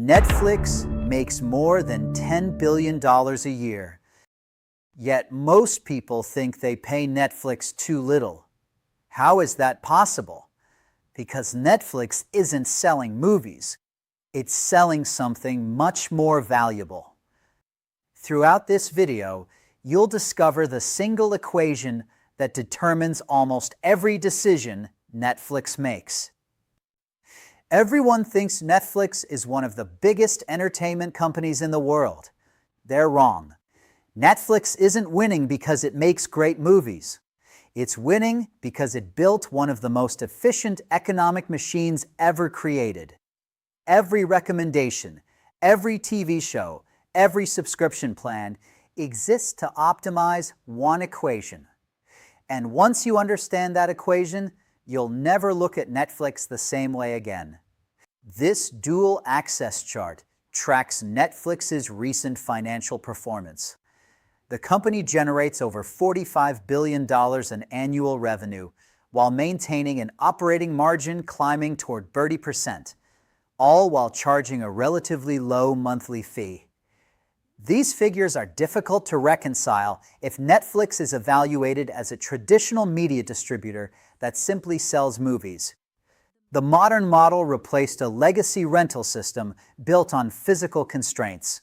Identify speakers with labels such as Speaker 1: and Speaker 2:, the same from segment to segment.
Speaker 1: Netflix makes more than $10 billion a year. Yet most people think they pay Netflix too little. How is that possible? Because Netflix isn't selling movies. It's selling something much more valuable. Throughout this video, you'll discover the single equation that determines almost every decision Netflix makes. Everyone thinks Netflix is one of the biggest entertainment companies in the world. They're wrong. Netflix isn't winning because it makes great movies. It's winning because it built one of the most efficient economic machines ever created. Every recommendation, every TV show, every subscription plan exists to optimize one equation. And once you understand that equation, you'll never look at Netflix the same way again. This dual access chart tracks Netflix's recent financial performance. The company generates over $45 billion in annual revenue while maintaining an operating margin climbing toward 30%, all while charging a relatively low monthly fee. These figures are difficult to reconcile if Netflix is evaluated as a traditional media distributor that simply sells movies. The modern model replaced a legacy rental system built on physical constraints.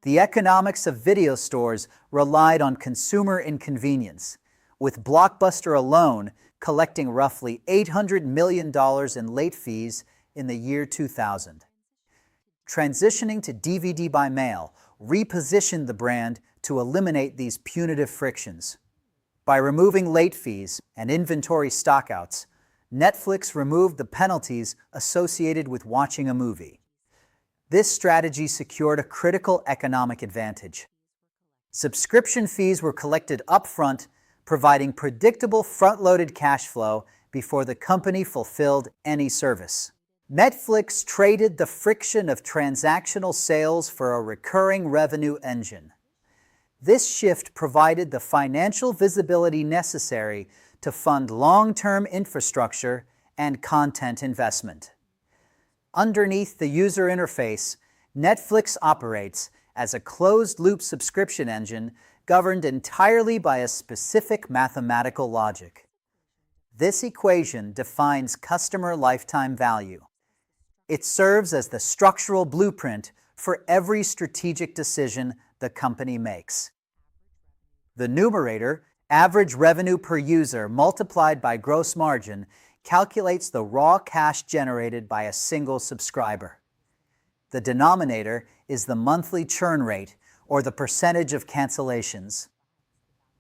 Speaker 1: The economics of video stores relied on consumer inconvenience, with Blockbuster alone collecting roughly $800 million in late fees in the year 2000. Transitioning to DVD by mail repositioned the brand to eliminate these punitive frictions. By removing late fees and inventory stockouts, Netflix removed the penalties associated with watching a movie. This strategy secured a critical economic advantage. Subscription fees were collected upfront, providing predictable front-loaded cash flow before the company fulfilled any service. Netflix traded the friction of transactional sales for a recurring revenue engine. This shift provided the financial visibility necessary to fund long-term infrastructure and content investment. Underneath the user interface, Netflix operates as a closed-loop subscription engine governed entirely by a specific mathematical logic. This equation defines customer lifetime value. It serves as the structural blueprint for every strategic decision the company makes. The numerator, average revenue per user multiplied by gross margin, calculates the raw cash generated by a single subscriber. The denominator is the monthly churn rate, or the percentage of cancellations.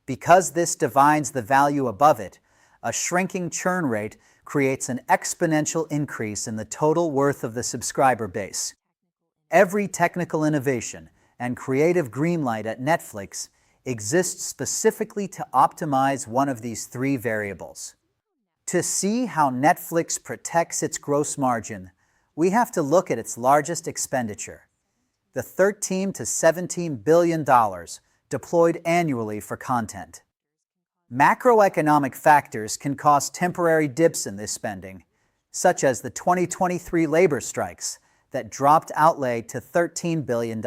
Speaker 1: Because this divides the value above it, a shrinking churn rate creates an exponential increase in the total worth of the subscriber base. Every technical innovation and creative greenlight at Netflix exists specifically to optimize one of these three variables. To see how Netflix protects its gross margin, we have to look at its largest expenditure, the $13 to $17 billion deployed annually for content. Macroeconomic factors can cause temporary dips in this spending, such as the 2023 labor strikes that dropped outlay to $13 billion.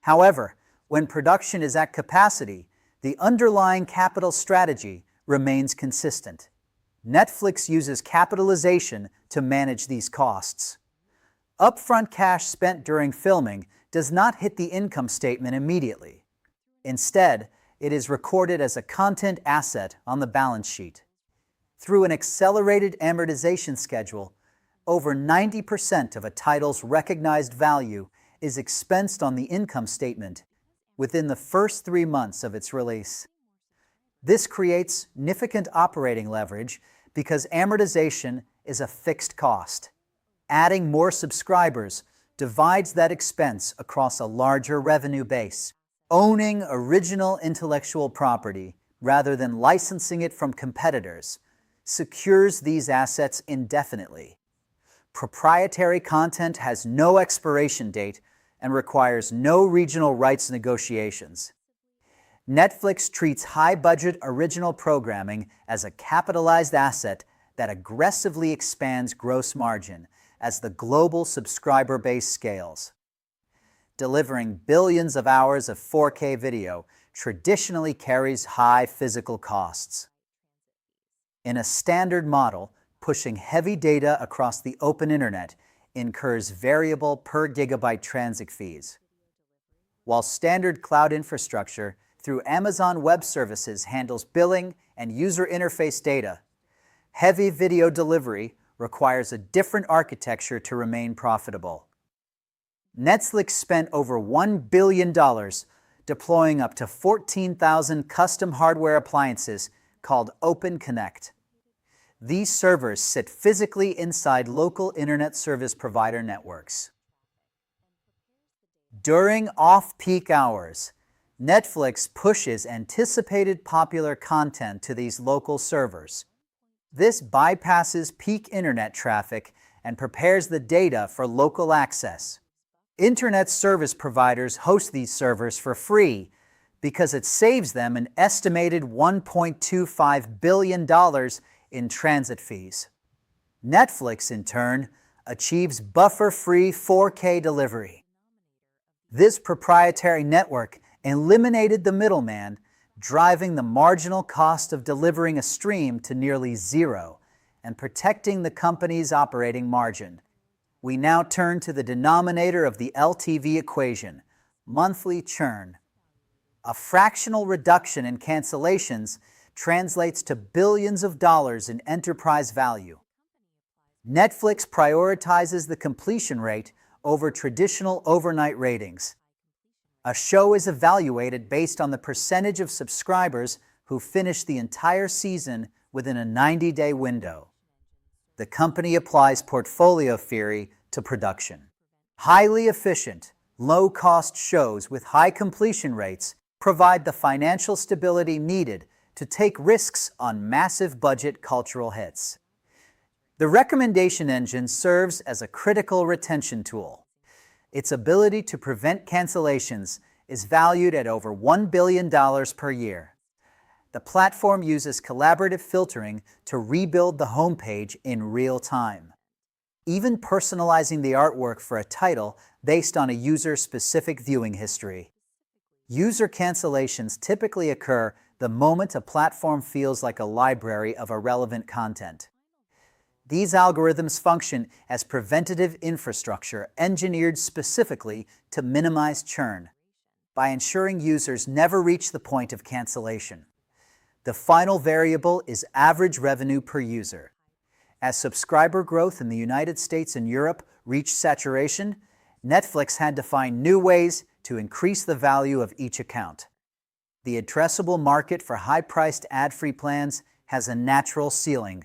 Speaker 1: However, when production is at capacity, the underlying capital strategy remains consistent. Netflix uses capitalization to manage these costs. Upfront cash spent during filming does not hit the income statement immediately. Instead, it is recorded as a content asset on the balance sheet. Through an accelerated amortization schedule, over 90% of a title's recognized value is expensed on the income statement within the first 3 months of its release. This creates significant operating leverage because amortization is a fixed cost. Adding more subscribers divides that expense across a larger revenue base. Owning original intellectual property, rather than licensing it from competitors, secures these assets indefinitely. Proprietary content has no expiration date and requires no regional rights negotiations. Netflix treats high-budget original programming as a capitalized asset that aggressively expands gross margin, as the global subscriber base scales. Delivering billions of hours of 4K video traditionally carries high physical costs. In a standard model, pushing heavy data across the open internet incurs variable per gigabyte transit fees. While standard cloud infrastructure through Amazon Web Services handles billing and user interface data, heavy video delivery requires a different architecture to remain profitable. Netflix spent over $1 billion deploying up to 14,000 custom hardware appliances called Open Connect. These servers sit physically inside local internet service provider networks. During off-peak hours, Netflix pushes anticipated popular content to these local servers. This bypasses peak internet traffic and prepares the data for local access. Internet service providers host these servers for free because it saves them an estimated $1.25 billion in transit fees. Netflix, in turn, achieves buffer-free 4K delivery. This proprietary network eliminated the middleman, driving the marginal cost of delivering a stream to nearly zero and protecting the company's operating margin. We now turn to the denominator of the LTV equation, monthly churn. A fractional reduction in cancellations translates to billions of dollars in enterprise value. Netflix prioritizes the completion rate over traditional overnight ratings. A show is evaluated based on the percentage of subscribers who finish the entire season within a 90-day window. The company applies portfolio theory to production. Highly efficient, low-cost shows with high completion rates provide the financial stability needed to take risks on massive budget cultural hits. The recommendation engine serves as a critical retention tool. Its ability to prevent cancellations is valued at over $1 billion per year. The platform uses collaborative filtering to rebuild the homepage in real time, even personalizing the artwork for a title based on a user-specific viewing history. User cancellations typically occur the moment a platform feels like a library of irrelevant content. These algorithms function as preventative infrastructure engineered specifically to minimize churn by ensuring users never reach the point of cancellation. The final variable is average revenue per user. As subscriber growth in the United States and Europe reached saturation, Netflix had to find new ways to increase the value of each account. The addressable market for high-priced ad-free plans has a natural ceiling.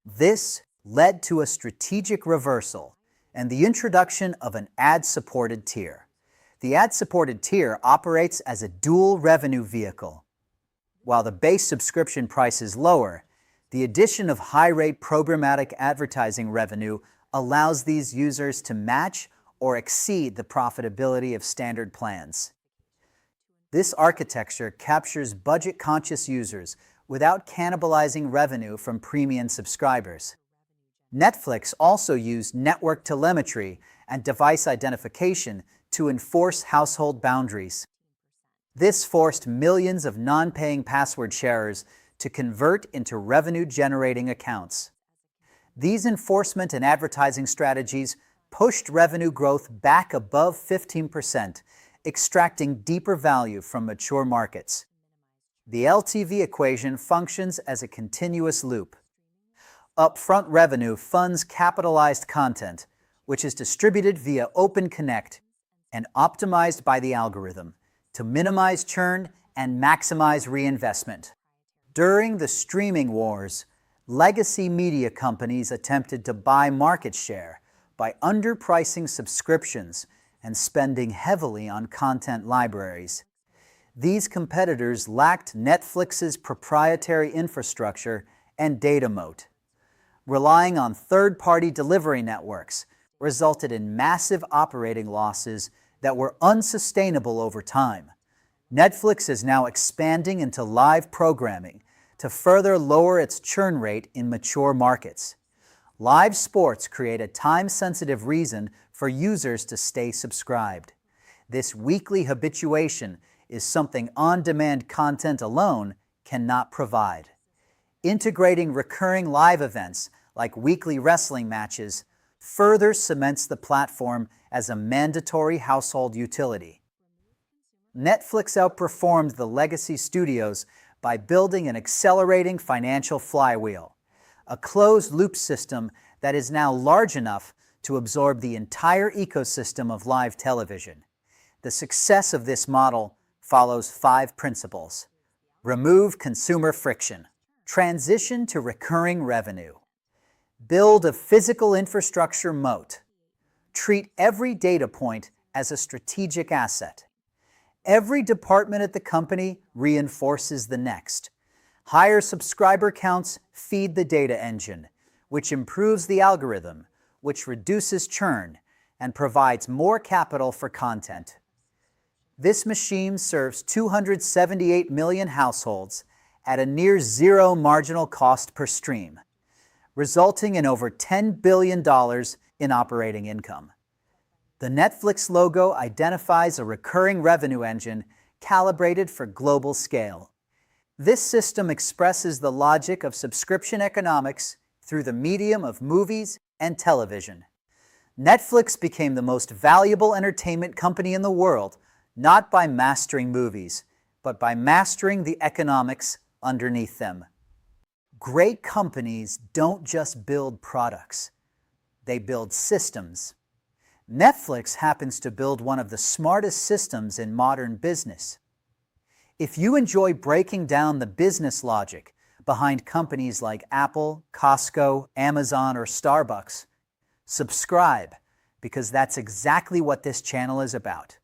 Speaker 1: This led to a strategic reversal and the introduction of an ad-supported tier. The ad-supported tier operates as a dual revenue vehicle. While the base subscription price is lower, the addition of high-rate programmatic advertising revenue allows these users to match or exceed the profitability of standard plans. This architecture captures budget-conscious users without cannibalizing revenue from premium subscribers. Netflix also used network telemetry and device identification to enforce household boundaries. This forced millions of non-paying password sharers to convert into revenue-generating accounts. These enforcement and advertising strategies pushed revenue growth back above 15%, extracting deeper value from mature markets. The LTV equation functions as a continuous loop. Upfront revenue funds capitalized content, which is distributed via Open Connect and optimized by the algorithm to minimize churn and maximize reinvestment. During the streaming wars, legacy media companies attempted to buy market share by underpricing subscriptions and spending heavily on content libraries. These competitors lacked Netflix's proprietary infrastructure and data moat. Relying on third-party delivery networks resulted in massive operating losses that were unsustainable over time. Netflix is now expanding into live programming to further lower its churn rate in mature markets. Live sports create a time-sensitive reason for users to stay subscribed. This weekly habituation is something on-demand content alone cannot provide. Integrating recurring live events like weekly wrestling matches further cements the platform as a mandatory household utility. Netflix outperformed the legacy studios by building an accelerating financial flywheel, a closed-loop system that is now large enough to absorb the entire ecosystem of live television. The success of this model follows 5 principles. Remove consumer friction. Transition to recurring revenue. Build a physical infrastructure moat. Treat every data point as a strategic asset. Every department at the company reinforces the next. Higher subscriber counts feed the data engine, which improves the algorithm, which reduces churn, and provides more capital for content. This machine serves 278 million households at a near zero marginal cost per stream, resulting in over $10 billion in operating income. The Netflix logo identifies a recurring revenue engine calibrated for global scale. This system expresses the logic of subscription economics through the medium of movies and television. Netflix became the most valuable entertainment company in the world, not by mastering movies, but by mastering the economics underneath them. Great companies don't just build products, they build systems. Netflix happens to build one of the smartest systems in modern business. If you enjoy breaking down the business logic behind companies like Apple, Costco, Amazon, or Starbucks, subscribe, because that's exactly what this channel is about.